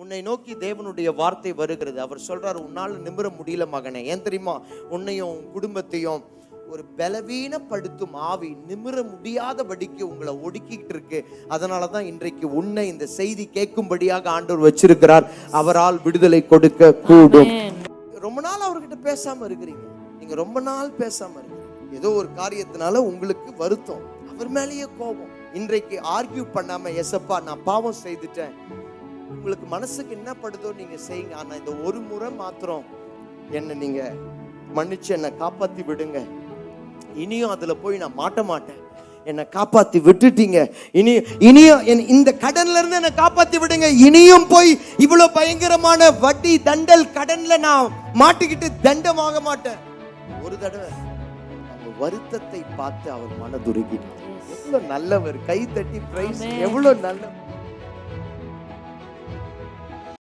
உன்னை நோக்கி தேவனுடைய வார்த்தை வருகிறது. அவர் சொல்றாரு, உன்னால நிமிர முடியல மகனே. ஏன் தெரியுமா? உன்னையும் குடும்பத்தையும் ஒரு பலவீனப்படுத்தும் ஆவி நிமிர முடியாதபடிக்கு உங்களை ஒடுக்கிட்டு இருக்கு. அதனாலதான் இன்றைக்கு உன்னை இந்த செய்தி கேட்கும்படியாக ஆண்டவர் வச்சிருக்கிறார். அவரால் விடுதலை கொடுக்க கூடும். ரொம்ப நாள் அவர்கிட்ட பேசாம இருக்கிறீங்க. நீங்க ரொம்ப நாள் பேசாம இருக்கிறீங்க. ஏதோ ஒரு காரியத்தினால உங்களுக்கு வருத்தம், அவர் மேலேயே கோபம். இன்றைக்கு ஆர்கியூ பண்ணாம, எசப்பா நான் பாவம் செய்துட்டேன், உங்களுக்கு மனசுக்கு என்ன படுதோ நீங்க செய்யுங்க, ஆனா இந்த ஒரு முறை மாத்திரம் என்ன நீங்க மன்னிச்சு என்னை காப்பாத்தி விடுங்க. இனியும் அதுல போய் நான் மாட்ட மாட்டேன். என்னை காப்பாத்தி விட்டுட்டீங்க, இனியும் இந்த கடன்ல இருந்து என்னை காப்பாத்தி விடுங்க. இனியும் போய் இவ்வளவு பயங்கரமான வட்டி தண்டல் கடன்ல நான் மாட்டிக்கிட்டு தண்டமாக மாட்டேன். ஒரு தடவை அவங்க வருத்தத்தை பார்த்து அவர் மனதுருகி, எவ்வளவு நல்லவர். கை தட்டி பிரைஸ், எவ்வளவு நல்லவர்.